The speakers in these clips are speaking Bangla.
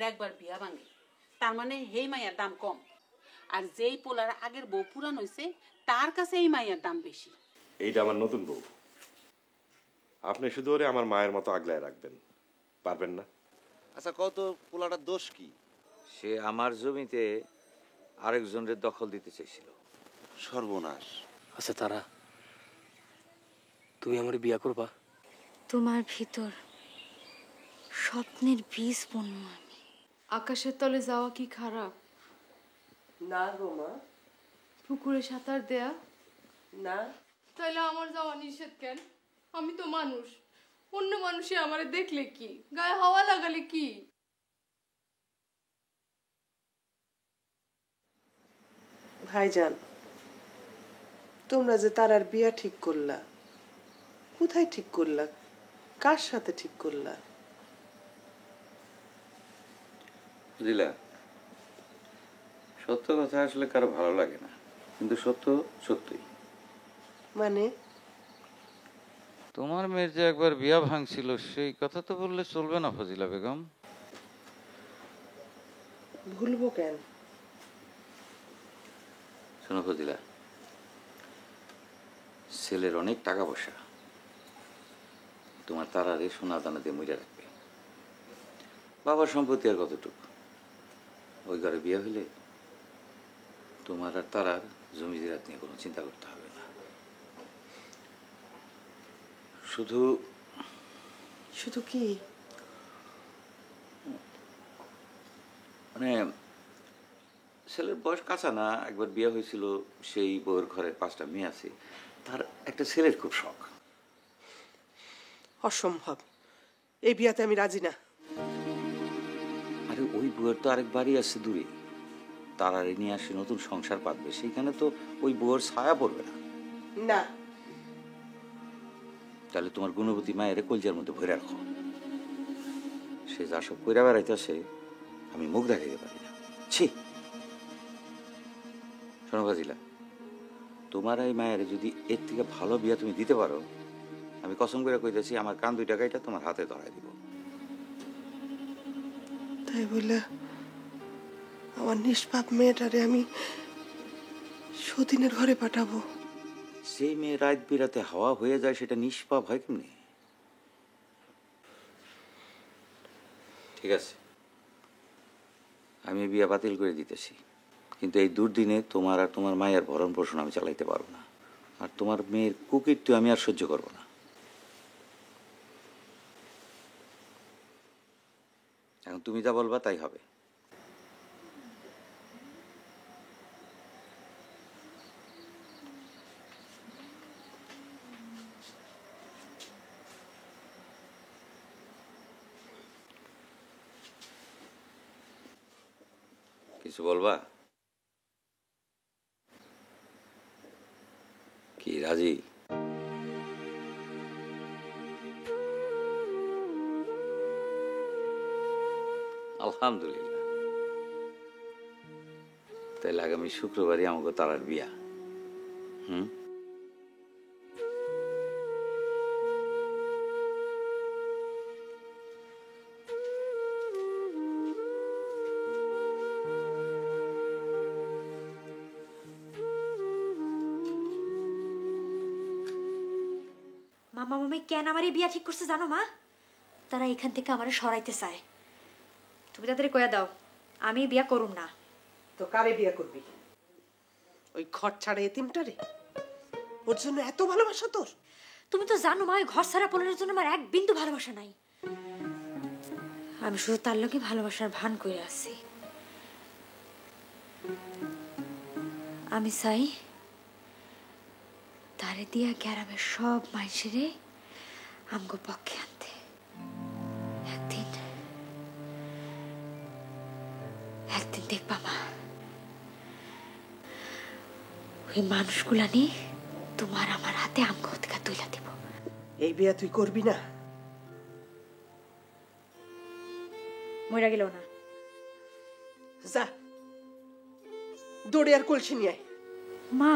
একবার বিয়া ভাঙে তার মানে হেই মাইয়ার দাম কম, আর যেই পোলার আগের বউ পুরান হয়েছে তার কাছে এই মাইয়ার দাম বেশি। এইটা আমার নতুন বউ, আপনি শুধু ওরে আমার মায়ের মতো আগলায় রাখবেন, পারবেন না? আচ্ছা কত পোলাটার দোষ কি? সে আমার জমিতে আরেকজনের দখল দিতে চাইছিল। সর্বনাশ। আচ্ছা তারা, তুমি আমার বিয়া করবা? তোমার ভিতর স্বপ্নের বীজ বুনবো আমি। আকাশের তলে যাওয়া কি খারাপ? না গো মা, পুকুরে সাঁতার দেয়া না। তাইলে আমার যাওয়া নিষেধ কেন? আমি তো মানুষ, অন্য মানুষে আমারে দেখলে কি, গায়ে হাওয়া লাগালে কি? ভাইজান, তোমরা যে তারার বিয়া ঠিক করলা, কোথায় ঠিক করলা, কার সাথে ঠিক করলা? বুঝলা, সত্য কথা আসলে কারো ভালো লাগে না, কিন্তু সত্য সত্যই। মানে? তোমার মেয়ের যে একবার বিয়া ভাঙছিল সেই কথা তো বললে চলবে না ফজিলা বেগম। ভুলবো কেন? শোনো ফজিলা, ছেলের অনেক টাকা পয়সা, তোমার তারারে সোনা দানা দিয়ে মইরা রাখবে। বাবার সম্পত্তি আর কতটুকু, ওই ঘরে বিয়ে হইলে তোমার আর তারার জমি জিরাত নিয়ে কোনো চিন্তা করতে হবে না। শুধু শুধু কি? মানে ছেলের বয়স কাঁচা না, একবার বিয়ে হয়েছিল, সেই বউয়ের ঘরে 5টা মেয়ে আছে, তার একটা ছেলের খুব শখ। অসম্ভব, এই বিয়াতে আমি রাজি না। আরে ওই বউয়ের তো আরেক বাড়ি আছে দূরে, তারারে নিয়ে আসে নতুন সংসার পাতবে, সেইখানে তো ওই বউয়ের ছায়া পড়বে না। না। তাহলে তোমার গুণবতী মায়ের কলজার মধ্যে ভরে রাখো, সে যা সব কইরা বেড়াইতেছে আমি মুখ দেখাইতে পারি না। ছি, শোনো ফাজিলা, তোমার এই মায়ের যদি এর থেকে ভালো বিয়া তুমি দিতে পারো, আমি কসম করে কইতেছি আমার কান 2 টাকাইটা তোমার হাতে ধরাই দিব। তাই বলে আমার নিষ্পাপ মেয়েটারে আমি সতীনের ঘরে পাঠাবো? সেই মেয়ে রাত বিরাতে হাওয়া হয়ে যায়, সেটা নিষ্পাপ হয় কেমনি? ঠিক আছে, আমি বিয়া বাতিল করে দিতেছি, কিন্তু এই দুর্দিনে তোমার আর তোমার মায়ের ভরণ পোষণ আমি চালাইতে পারবো না, আর তোমার মেয়ের কুকীর্তি আমি আর সহ্য করবো না। এখন তুমি যা বলবা তাই হবে। কিছু বলবা কি রাজি? আলহামদুলিল্লাহ, তাহলে আগামী শুক্রবারই আমাকে তারার বিয়া। মামা মামি কেন আমার এই বিয়া ঠিক করছে জানো মা? তারা এখান থেকে আমারে সরাইতে চায়। তুমি তাদের কইয়া দাও আমি বিয়া করুম না। তো কারে বিয়া করবি? ওই ঘর ছাড়া এতিমটারে? ওর জন্য এত ভালোবাসা তোর? তুমি তো জানো মা, ওই ঘর ছাড়া পোলার জন্য আমার এক বিন্দু ভালোবাসা নাই। আমি শুধু তার লগে ভালোবাসার ভান করে আছি। আমি চাই তারে দিয়া গ্রামের সব মানুষেরে আমগো পক্ষে আনতে। একদিন একদিন দেখবা মা, ওই মানুষগুলা নিয়ে তোমার আমার হাতে আমগো অধিকার তুইলা দিব। এই বিয়া তুই করবি না? মইরা গেল না। যা, দৌড়ে আর কলসি নিয়ে আয়। মা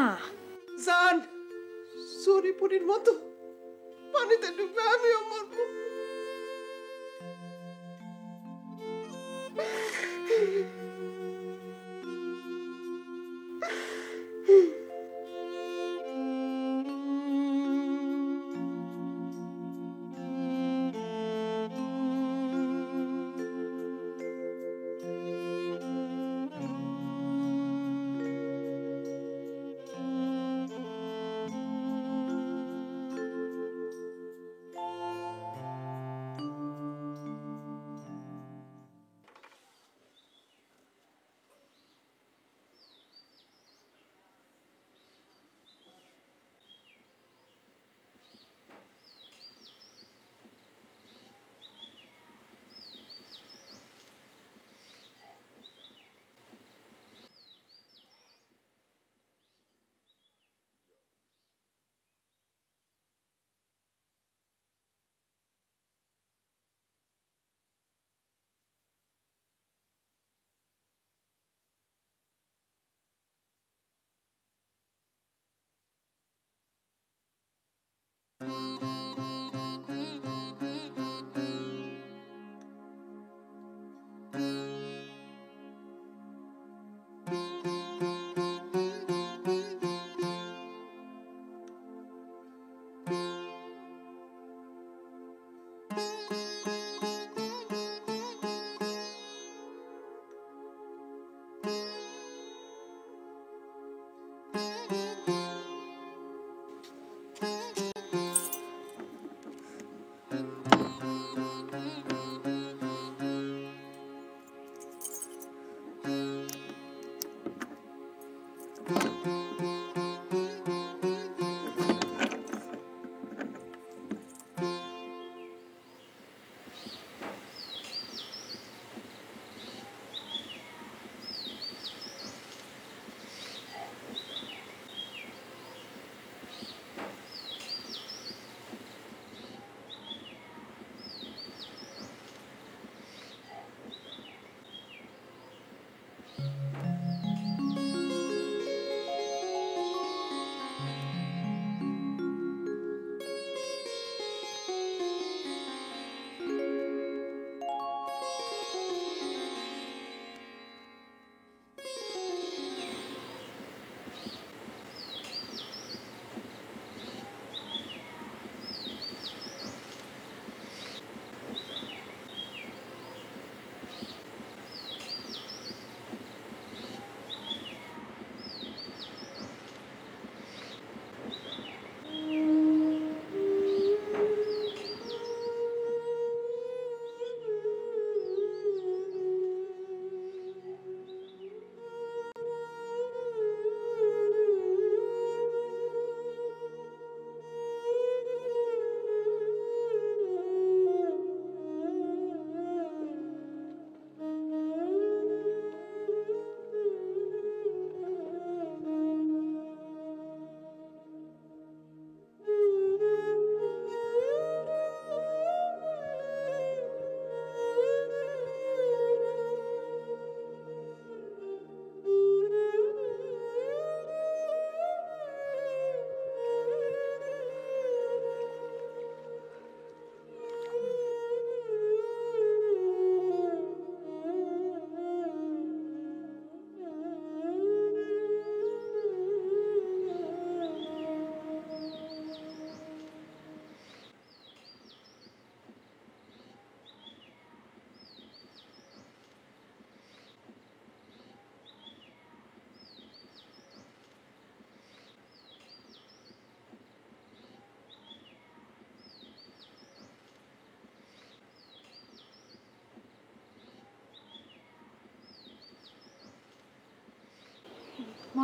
জান, সরিপুরির মতো পানিতে ডুবে আমিও মরবো।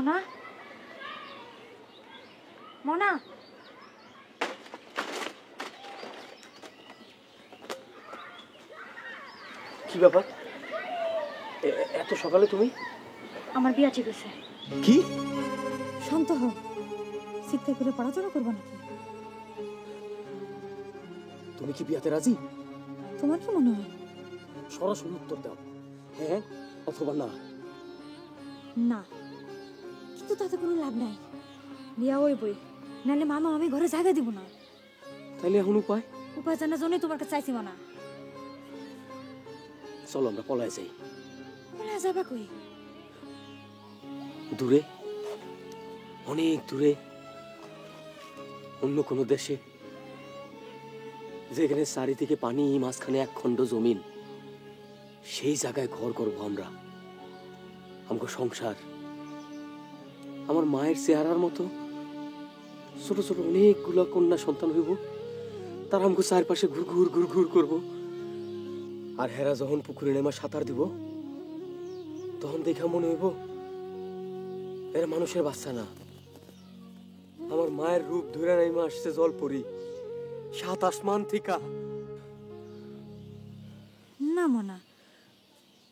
মনা, মনা, কি ব্যাপার? এত সকালে তুমি? আমার বিয়া ঠিক আছে। কি? শান্ত হও, চিৎকার করে পড়াশোনা করবো নাকি? তুমি কি বিয়াতে রাজি? তোমার কি মনে হয়? সরাসরি উত্তর দাও, হ্যাঁ অথবা না। না, কিন্তু তাতে কোনো লাভ নাই। বিয়া ওই বই, নাহলে মামা আমি ঘরে জায়গা দিব না। তাইলে এখন উপায়? উপায় জানার জন্যই তোমার কাছে চাইছি না। চলো আমরা পলায় যাই। বলে যাবা কই? দূরে, অনেক দূরে, অন্য কোনো দেশে, যেখানে চারিদিকে পানি, মাঝখানে এক খণ্ড জমিন। সেই জায়গায় ঘর করবো আমরা, আমগো সংসার। আমার মায়ের চেহারার মতো ছোট ছোট অনেকগুলো কন্যা সন্তান হইব। তার আমগো চারপাশে ঘুর ঘুর ঘুর ঘুর করবো। আর হেরা যখন পুকুরে নেমা সাঁতার দিব, তখন দেখা মনে হইব এরা মানুষের বাচ্চা না, আমার মায়ের রূপ ধরে নাইমা আসছে জল পরি, সাত আসমান থিকা। না মনা,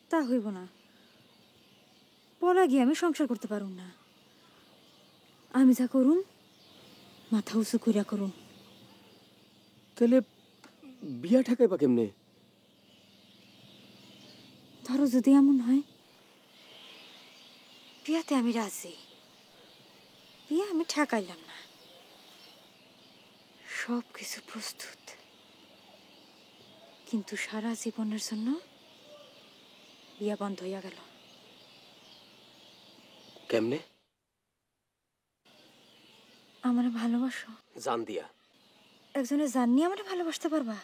তা হইব না। পড়া গিয়ে আমি সংসার করতে পারুম না। আমি যা করুম মাথা উঁচু কইরা করুম। তাহলে বিয়া ঠেকাইবা কেমনে? ধরো যদি এমন হয়, বিয়াতে আমি রাজি। বিয়া আমি ঠেকাইলাম না, সব কিছু প্রস্তুত, কিন্তু সারা জীবনের জন্য বিয়া বন্ধ হইয়া গেল। কেমনে? আমার ভালোবাসো? জান দিয়া। একজনের জান নিয়ে আমার ভালোবাসতে পারবা?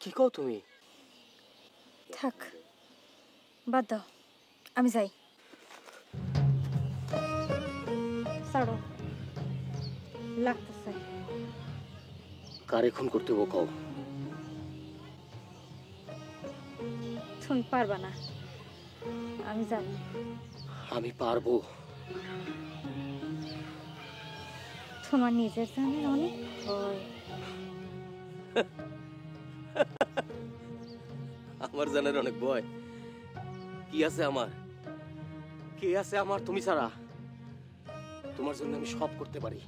কি কও তুমি? থাক, বাদ দাও, আমি যাই। ছাড়ো, লাগতেছে। কারে খুন করতে হবো কও? তুমি পারবা না, আমি জানি। আমি পারবো। তোমার নিজের জানের অনেক ভয়। আমার জানের অনেক ভয়? কি আছে আমার? কে আছে আমার তুমি ছাড়া? তোমার জন্য আমি সব করতে পারি।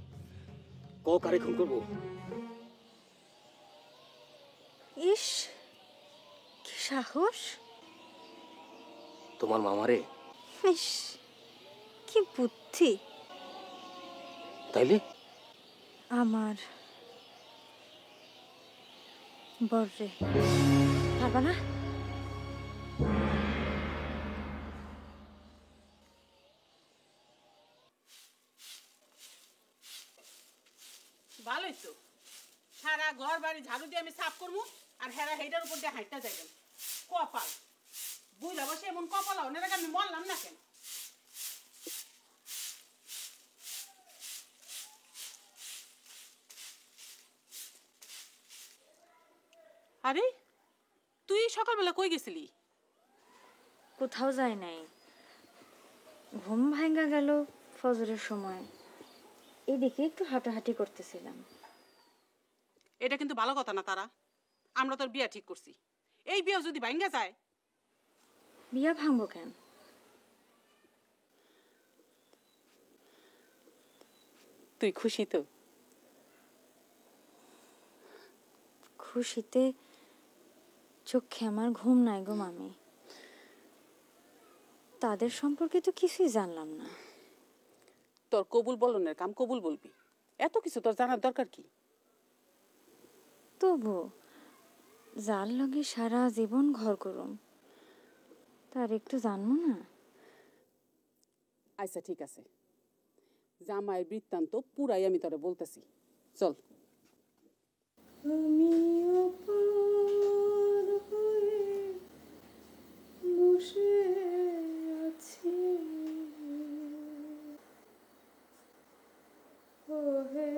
কও কারে খুন করবো? ইস, কি সাহস! তোমার মামারে। ইস, কি বুদ্ধি! তাইলে আমার বর্রে পারবা না? ভালোই তো, সারা ঘর বাড়ি ঝাড়ু দিয়ে আমি সাফ করবো আর হেরা হেটার উপর দিয়ে হাঁটতে যাইবেন। কপাল বুঝা বসে এমন কপাল অনেক আমি মরলাম না কেন? আরে তুই সকালবেলা কই গেছিলি? কোথাও যায় নাই, ঘুম ভাঙ্গা গেল ফজরের সময়, এদিকে একটু হাঁটাহাঁটি করতেছিলাম। এটা কিন্তু ভালো কথা না তারা, আমরা তোর বিয়া ঠিক করছি। এই বিয়া যদি ভাঙ্গা যায়। বিয়া ভাঙবো কেন? তুই খুশি তো? খুশিতে চোখে আমার ঘুম নাই গো মামি। তাদের সম্পর্কে তো কিছুই জানলাম না। তোর কবুল বলনের কাম কবুল বলবি, এত কিছু তোর জানার দরকার কি? তবু যার লগে সারা জীবন ঘর করুম তার একটু জানবো না? আচ্ছা ঠিক আছে, জামাইয়ের বৃত্তান্ত পুরাই আমি তোরে বলতেছি, চল। বসে আছি ওহে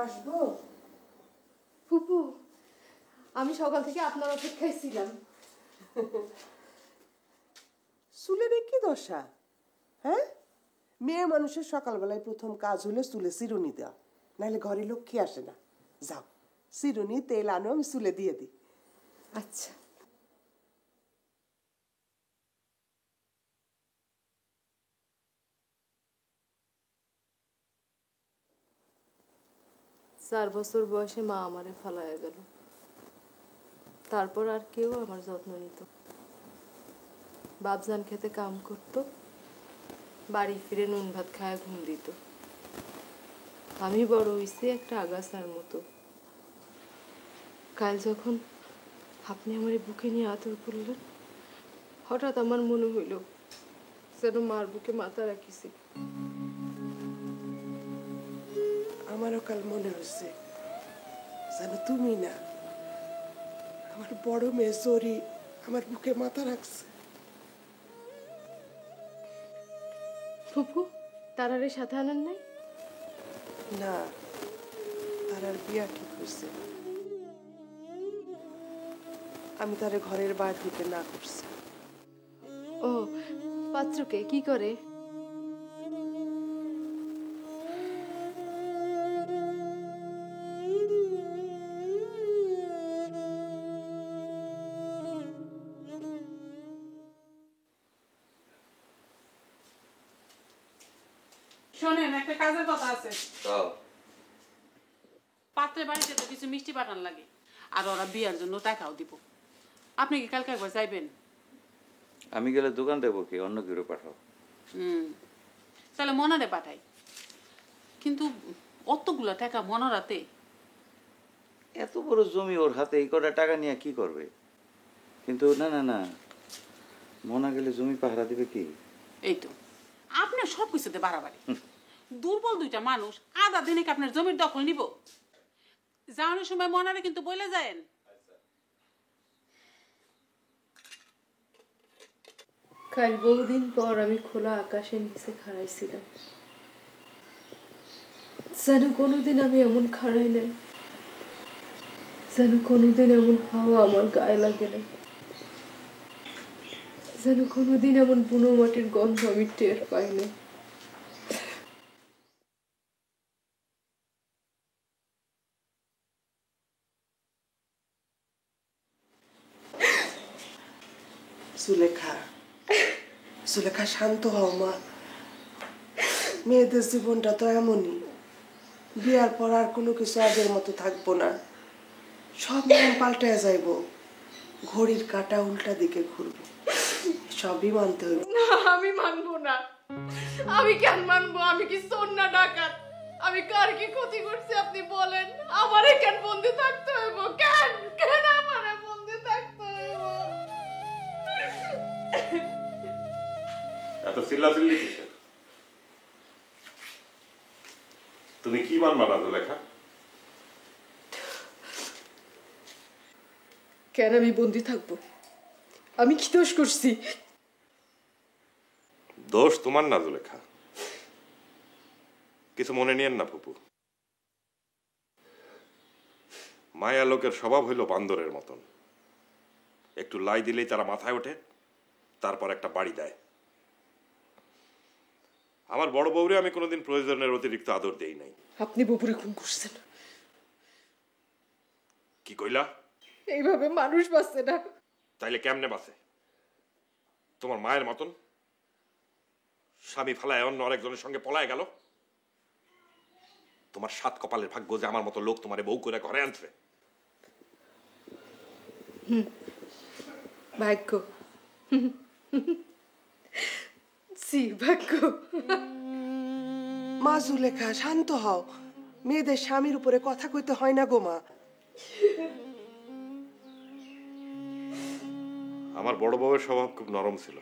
আসবো? ফুপু আমি সকাল থেকে আপনার অপেক্ষায় ছিলাম। চুলের কি দশা? হ্যাঁ, মেয়ে মানুষের সকালবেলায় প্রথম কাজ হলো চুলে চিরুনি দেওয়া, নাহলে ঘরে লক্ষ্মী আসে না। যাও, চিরুনি তেল আনো, আমি চুলে দিয়ে দিই। আচ্ছা। চার বছর বয়সে মা আমারে ফালাইয়া গেল, তারপর আর কেউ আমার যত্ন নিত। বাপজান খেতে কাম করতো, বাড়ি ফিরে নুন ভাত খায় ঘুম দিত। আমি বড় হইছি একটা আগাছার মতো। কাল যখন আপনি আমার বুকে নিয়ে আদর করলেন, হঠাৎ আমার মনে হইল যেন মার বুকে মাথা রাখিছি। আমারও কাল মনে হচ্ছে যেন তুমি না, আমার বড় মেয়ে জরি আমার বুকে মাথা রাখছে। ফুপু, তারারে সাথে আনেন নাই? না, তার আর বিয়া ঠিক হয়েছে। আমি তারে ঘরের বাইরে থেকে না করছি। ও, পাত্রকে কি করে? শোনেন, একটা কাজের কথা আছে। পাত্রের বাড়িতে তো কিছু মিষ্টি পাঠান লাগে, আর ওরা বিয়ার জন্য টাকাও দিব। আপনি কি কালকে একবার যাইবেন? আমি গেলে দোকান দেবো কি, অন্য কেউ পাঠাও। তাহলে মনারে পাঠাই। কিন্তু অতগুলো টাকা মনারাতে? এত বড় জমি ওর হাতে, এই কটা টাকা নিয়ে কি করবে? কিন্তু না না না, মনা গেলে জমি পাহারা দিবে কি? এই তো আপনার সব কিছুতে বাড়াবাড়ি। দুর্বল দুইটা মানুষ আধা দিনে কি আপনার জমির দখল নিব? যাওয়ানোর সময় মনারে কিন্তু বলে যায়েন। কাল বহুদিন পর আমি খোলা আকাশের নিচে খাড়াইছিলাম, যেন কোনোদিন আমি এমন খাড়াই নাই, যেন কোনোদিন এমন হাওয়া আমার গায়ে লাগে নাই, যেন কোনোদিন এমন বুনো মাটির গন্ধ আমি টের পাই নাই। সুলেখা, সুলেখা শান্ত হও মা। মেয়েদের জীবনটা তো এমনই, বিয়ার পর আর কোনো কিছু আগের মতো থাকবো না, সব নিয়ম পাল্টায় যাইব, ঘড়ির কাঁটা উল্টা দিকে ঘুরবে, সবই মানতে হইব। না, আমি মানবো না। আমি কেন মানবো? আমি কি চোর না ডাকাত? আমি কার কি ক্ষতি করছি আপনি বলেন? আমারে কেন বন্দি থাকতে হইব? কেন কেন আমারে বন্দি থাকতে হইব? এত চিল্লাচিল্লি কিসের? তুমি কি মানবা না লেখা? কেন আমি বন্দি থাকবো? আমি কি দোষ করছি? দোষ তোমার না জুলেখা, কিছু মনে নিয়েন না ফুপু। মায়া লোকের স্বভাব হইল বান্দরের মতন, একটু লাই দিলেই তারা মাথায় ওঠে, তারপর একটা বাড়ি দেয়। আমার বড় বউরে আমি কোনোদিন প্রয়োজনের অতিরিক্ত আদর দেই নাই। আপনি বপুরে খুন করছেন। কি কইলা? এইভাবে মানুষ বাঁচে না। তাইলে কেমনে বাঁচে? তোমার মায়ের মতন স্বামী ফালায় অন্য আরেকজনের সঙ্গে পলায় গেল? তোমার সাত কপালের ভাগ্য যে আমার মতো লোক তোমারে বউ করে ঘরে আনছে। ভাগ্য, জি ভাগ্য। মা সুলেখা, শান্ত হও। মেয়েদের স্বামীর উপরে কথা কইতে হয় না গো মা। আমার বড় বউয়ের স্বভাব খুব নরম ছিল,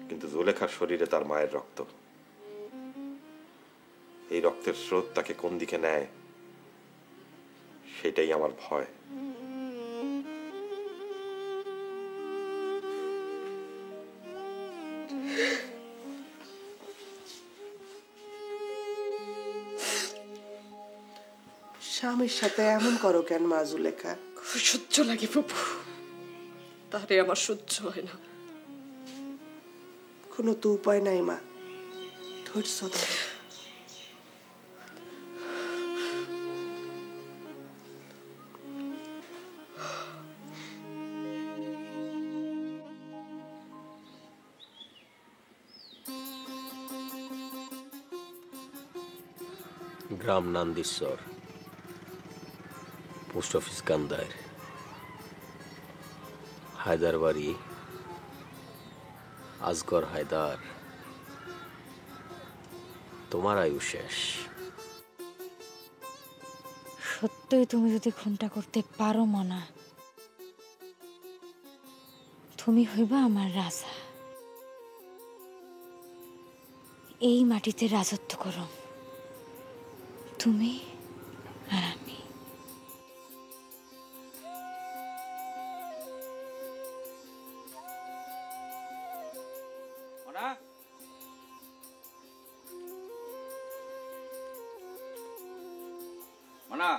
কিন্তু জুলেখার শরীরে তার মায়ের রক্ত। এই রক্তের স্রোত তাকে কোন দিকে নেয় সেটাই আমার ভয়। স্বামীর সাথে এমন করো কেন মা জুলেখা? সহ্য লাগে প্রভু, তারে আমার সহ্য হয় না। কোনো তো উপায় নাই মা, ধৈর্য ধরো। গ্রাম নান্দিশ্বর, পোস্ট অফিস কান্দার, হায়দার বাড়ি আজগর হায়দার। তোমার আয়ু শেষ। সত্যই তুমি যদি খুনটা করতে পারো মনা, তুমি হইবা আমার রাজা। এই মাটিতে রাজত্ব করো তুমি আর আমি। মানা